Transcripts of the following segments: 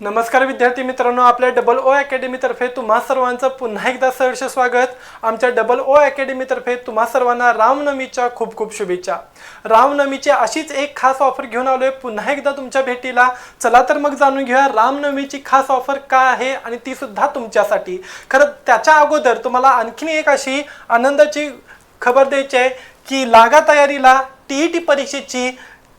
नमस्कार विद्यार्थी मित्रांनो, आपल्या डबल ओ अकॅडमी तर्फे तुम्हा सर्वांचं पुन्हा एकदा सहर्ष स्वागत। आमच्या डबल ओ अकॅडमी तर्फे तुम्हा सर्वांना रामनवमीच्या खूप खूप शुभेच्छा। रामनवमीची अशीच एक खास ऑफर घेऊन आलोय पुन्हा एकदा तुमच्या भेटीला। चला तर मग जाणून घेऊया रामनवमीची खास ऑफर काय आहे आणि ती सुद्धा तुमच्यासाठी। खरं त्याच्या अगोदर तुम्हाला आणखीन एक अशी आनंदाची खबर द्यायची आहे की लागा तयारीला टीईटी परीक्षेची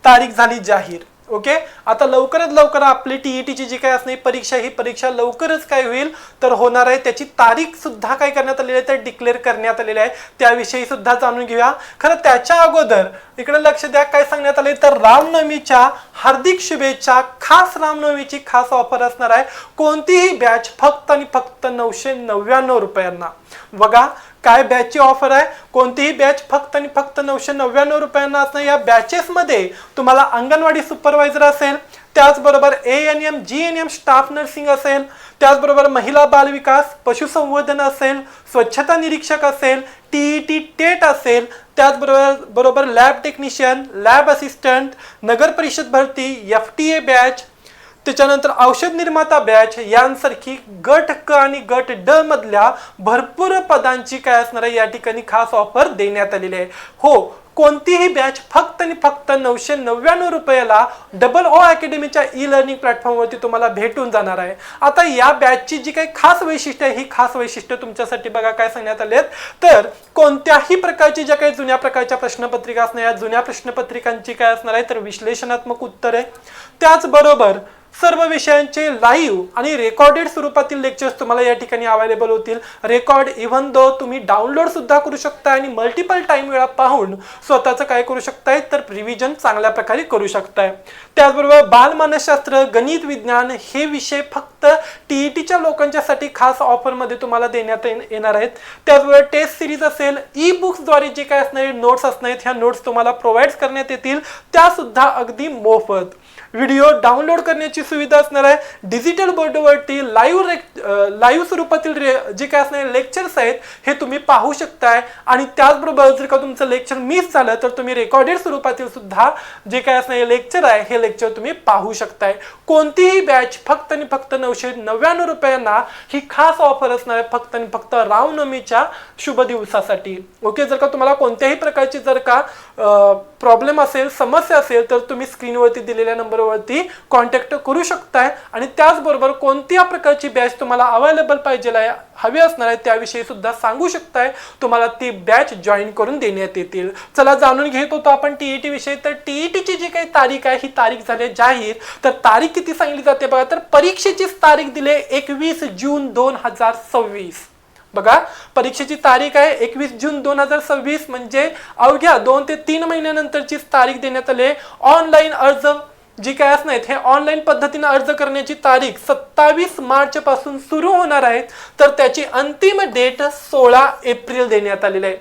तारीख झाली जाहीर। ओके, आता लवकरात लवकर आपली टीईटीची जी काय असणे परीक्षा ही परीक्षा लवकरच काय होईल तर होणार आहे। त्याची तारीख सुद्धा काय करण्यात आलेली आहे तर डिक्लेअर करण्यात आलेली आहे, त्याविषयी सुद्धा जाणून घेऊया। खरं त्याच्या अगोदर इकडे लक्ष द्या, काय सांगण्यात आले तर रामनवमीच्या हार्दिक शुभेच्छा। खास रामनवमीची खास ऑफर असणार आहे। कोणतीही बॅच फक्त आणि फक्त 999 रुपयांना। बघा काय बॅचची ऑफर आहे, कोणतीही बॅच फक्त आणि फक्त 999 रुपयांना असणार। या बॅचेस मध्ये तुम्हाला अंगणवाडी सुपरवायझर असेल, त्याचबरोबर ANM GNM स्टाफ नर्सिंग असेल, त्याचबरोबर महिला बाल विकास पशुसंवर्धन असेल, स्वच्छता निरीक्षक असेल, टीईटी टेट असेल, त्याचबरोबर लॅब टेक्निशियन, लॅब असिस्टंट, नगर परिषद भरती, FTA बॅच, त्याच्यानंतर औषध निर्माता बॅच यांसारखी गट क आणि गट ड मधल्या भरपूर पदांची काय असणार आहे या ठिकाणी खास ऑफर देण्यात आलेली आहे। हो, कोणतीही बॅच फक्त आणि फक्त 999 रुपयाला डबल ओ अकॅडमीच्या ई लर्निंग प्लॅटफॉर्मवरती तुम्हाला भेटून जाणार आहे। आता या बॅचची जी काही खास वैशिष्ट्य आहे ही खास वैशिष्ट्य तुमच्यासाठी बघा काय सांगण्यात आले तर कोणत्याही प्रकारची ज्या काही जुन्या प्रकारच्या प्रश्नपत्रिका असणार, या जुन्या प्रश्नपत्रिकांची काय असणार आहे तर विश्लेषणात्मक उत्तरे, त्याचबरोबर सर्व विषयांचे लाईव्ह आणि रेकॉर्डेड स्वरूपातील लेक्चर्स तुम्हाला या ठिकाणी अवेलेबल होतील। रेकॉर्ड इव्हन दो तुम्ही डाउनलोड सुद्धा करू शकता आणि मल्टिपल टाइम वेळा पाहून स्वतःचं काय करू शकताय तर रिव्हिजन चांगल्या प्रकारे करू शकताय। त्याचबरोबर बालमानसशास्त्र, गणित, विज्ञान हे विषय फक्त टीईटीच्या लोकांच्यासाठी खास ऑफर मध्ये तुम्हाला देण्यात येणार आहेत। त्याचबरोबर टेस्ट सिरीज असेल, ई बुक्सद्वारे जे काय असणारे नोट्स असणार आहेत ह्या नोट्स तुम्हाला प्रोव्हाइड करण्यात येतील, त्या सुद्धा अगदी मोफत। व्हिडिओ डाउनलोड करण्याची सुविधा असणार आहे। डिजिटल बोर्डवरती लाईव्ह स्वरूपातील जे काय असणारे लेक्चर्स आहेत हे तुम्ही पाहू शकताय आणि त्याचबरोबर जर का तुमचं लेक्चर मिस झालं तर तुम्ही रेकॉर्डेड स्वरूपातील सुद्धा जे काय असणारे लेक्चर आहे हे लेक्चर तुम्ही पाहू शकताय। कोणतीही बॅच फक्त आणि फक्त 999 रुपयांना ही खास ऑफर असणार आहे फक्त आणि फक्त रामनवमीच्या शुभ दिवसासाठी। ओके, जर का तुम्हाला कोणत्याही प्रकारची जर का प्रॉब्लेम असेल, समस्या असेल तर तुम्ही स्क्रीनवरती दिलेल्या नंबरवरती कॉन्टॅक्ट करू शकताय आणि त्याचबरोबर कोणत्या प्रकारची बॅच तुम्हाला अवेलेबल पाहिजे हवी असणार आहे त्याविषयी सुद्धा सांगू शकताय, तुम्हाला ती बॅच जॉईन करून देण्यात येतील। चला जाणून घेत होतो आपण टीईटी विषयी। तर टीईटीची जी काही तारीख आहे ही तारीख झाली जाहीर। तर तारीख किती सांगितली जाते बघा, तर परीक्षेची तारीख दिली 21 जून 2026। बघा परीक्षेची तारीख आहे 21 जून 2026, म्हणजे अवघ्या 2 ते 3 महिन्यानंतरची तारीख देण्यात आली। ऑनलाईन अर्ज जी काय असणार हे ऑनलाईन पद्धतीने अर्ज करण्याची तारीख 27 मार्च पासून सुरू होणार आहे, तर त्याची अंतिम डेट 16 एप्रिल देण्यात आलेली आहे।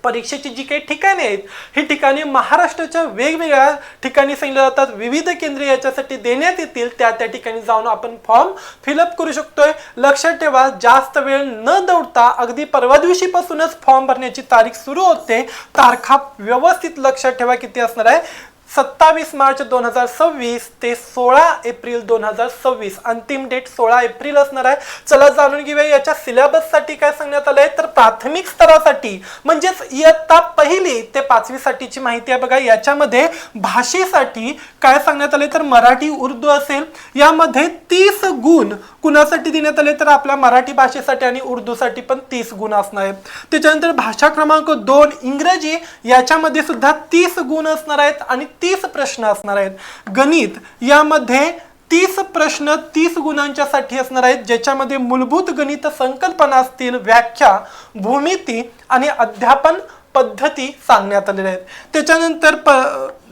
परीक्षेची जी काही ठिकाणे आहेत ही ठिकाणी महाराष्ट्राच्या वेगवेगळ्या ठिकाणी सांगितले जातात। विविध केंद्रे याच्यासाठी देण्यात येतील, त्या ठिकाणी जाऊन आपण फॉर्म फिलअप करू शकतोय। लक्षात ठेवा, जास्त वेळ न दौडता अगदी परवा दिवशीपासूनच फॉर्म भरण्याची तारीख सुरू होते। तारखा व्यवस्थित लक्षात ठेवा किती असणार आहे, 27 मार्च 2026 ते 16 एप्रिल 2026, अंतिम डेट 16 एप्रिल असणार आहे। चला जाणून घेऊया याच्या सिलेबस साठी काय सांगण्यात आलंय तर प्राथमिक स्तरासाठी म्हणजेच इयत्ता 1 ते 5वी साठीची माहिती आहे। बघा याच्यामध्ये भाषेसाठी काय सांगण्यात आले तर मराठी उर्दू असेल, यामध्ये 30 गुण कुणासाठी देण्यात आले तर आपल्या मराठी भाषेसाठी आणि उर्दूसाठी पण 30 गुण असणार आहेत। त्याच्यानंतर भाषा क्रमांक 2 इंग्रजी, याच्यामध्ये सुद्धा 30 गुण असणार आहेत आणि 30 प्रश्न असणार आहेत। गणित यामध्ये 30 प्रश्न 30 गुणांच्या साठी असणार आहेत, ज्याच्यामध्ये मूलभूत गणित संकल्पना असतील, व्याख्या, भूमिती आणि अध्यापन पद्धती सांगण्यात आलेल्या आहेत। त्याच्यानंतर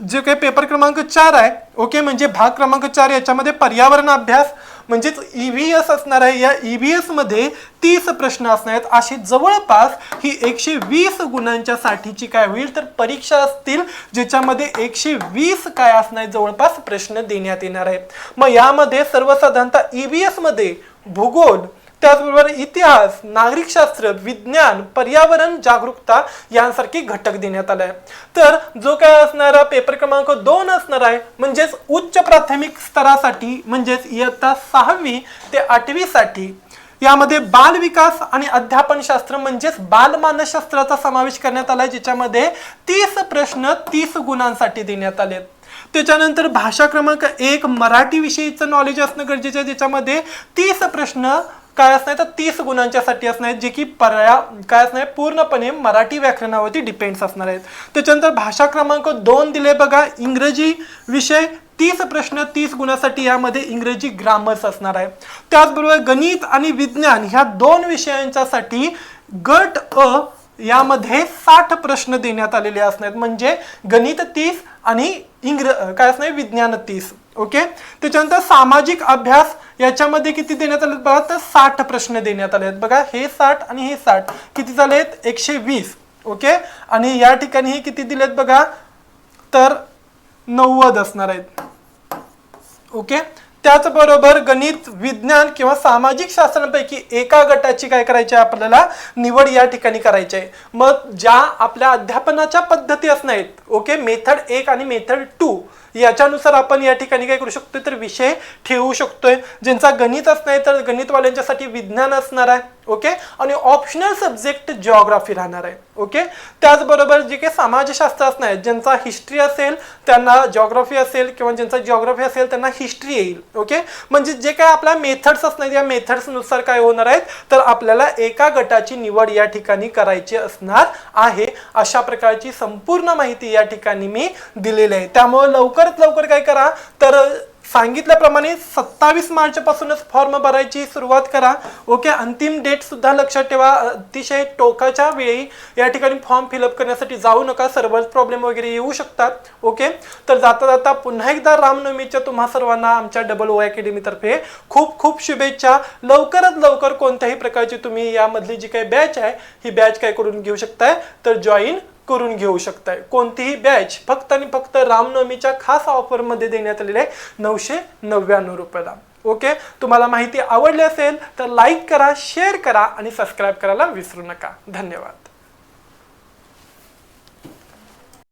जे काही पेपर क्रमांक 4 आहे, ओके, म्हणजे भाग क्रमांक 4 याच्यामध्ये पर्यावरण अभ्यास म्हणजेच EVS असणार आहे। या EVS मध्ये 30 प्रश्न असणार आहेत। अशी जवळपास ही 120 गुणांच्या साठीची काय होईल तर परीक्षा असतील, ज्याच्यामध्ये 120 काय असणार जवळपास प्रश्न देण्यात येणार आहेत। मग यामध्ये सर्वसाधारणतः EVS मध्ये भूगोल, त्याचबरोबर इतिहास, नागरिकशास्त्र, विज्ञान, पर्यावरण जागरूकता यांसारखे घटक देण्यात आले आहे. तर जो काय असणारा पेपर क्रमांक 2 असणार आहे म्हणजेच उच्च प्राथमिक स्तरासाठी म्हणजेच इयत्ता 6वी ते 8वी साठी यामध्ये बाल विकास आणि अध्यापन शास्त्र म्हणजेच बालमानसशास्त्राचा समावेश करण्यात आलाय, ज्याच्यामध्ये 30 प्रश्न 30 गुणांसाठी देण्यात आलेत. त्याच्यानंतर भाषा क्रमांक 1 मराठी विषयीचं नॉलेज असणं गरजेचं आहे, ज्याच्यामध्ये 30 प्रश्न काय असणार तर 30 गुणांच्यासाठी असणार आहेत, जे की काय असणार पूर्णपणे मराठी व्याकरणावरती डिपेंड्स असणार आहेत. त्याच्यानंतर भाषा क्रमांक 2 दिले बघा इंग्रजी विषय 30 प्रश्न 30 गुणासाठी, यामध्ये इंग्रजी ग्रामर्स असणार आहे. त्याचबरोबर गणित आणि विज्ञान ह्या 2 विषयांच्यासाठी गट अ यामध्ये 60 प्रश्न देण्यात आलेले असणार, म्हणजे गणित 30 आणि काय असणार विज्ञान 30. ओके. त्याच्यानंतर सामाजिक अभ्यास याच्यामध्ये किती देण्यात आले बघा तर 60 प्रश्न देण्यात आले आहेत. बघा हे 60 आणि हे 60 किती झालेत 120. ओके. आणि या ठिकाणी हे किती दिलेत बघा तर 90 असणार आहेत. ओके. त्याचबरोबर गणित, विज्ञान किंवा सामाजिक शास्त्रांपैकी एका गटाची काय करायची आहे आपल्याला निवड या ठिकाणी करायची आहे. मग ज्या आपल्या अध्यापनाच्या पद्धती असणार आहेत, ओके, मेथड 1 आणि मेथड 2 याच्यानुसार आपण या ठिकाणी काय करू शकतो तर विषय ठेवू शकतोय. ज्यांचा गणित असणार तर गणितवाल्यांच्यासाठी विज्ञान असणार आहे. ओके. आणि ऑप्शनल सब्जेक्ट जिओग्राफी राहणार आहे. ओके. त्याचबरोबर जे काही समाजशास्त्र असणार आहे, ज्यांचा हिस्ट्री असेल त्यांना जिओग्राफी असेल किंवा ज्यांचा जिओग्राफी असेल त्यांना हिस्ट्री येईल. ओके. म्हणजे जे काय आपल्या मेथड्स असणार या मेथड्स नुसार काय होणार आहेत तर आपल्याला एका गटाची निवड या ठिकाणी करायची असणार आहे. अशा प्रकारची संपूर्ण माहिती या ठिकाणी मी दिलेली आहे. त्यामुळे लवकरात लवकर काय करा तर सांगितल्याप्रमाणे 27 मार्च पासूनच फॉर्म भरायची सुरुवात करा. ओके. अंतिम डेट सुद्धा लक्षात ठेवा. अतिशय टोकाच्या वेळी या ठिकाणी फॉर्म फिलअप करण्यासाठी जाऊ नका, सर्व्हर प्रॉब्लेम वगैरे येऊ शकतात. ओके. तर जाता जाता पुन्हा एकदा रामनवमीच्या तुम्हा सर्वांना आमच्या डबल अकॅडमी तर्फे खूप खूप शुभेच्छा. लवकरात लवकर कोणत्याही प्रकारची तुम्ही यामधली जी काही बॅच आहे ही बॅच काय करून घेऊ शकताय तर जॉईन करून घेऊ शकताय. कोणतीही बॅच फक्त आणि फक्त रामनवमीच्या खास ऑफर मध्ये देण्यात आलेली आहे 999 रुपयाला. ओके. तुम्हाला माहिती आवडली असेल तर लाईक करा, शेअर करा आणि सबस्क्राईब करायला विसरू नका. धन्यवाद.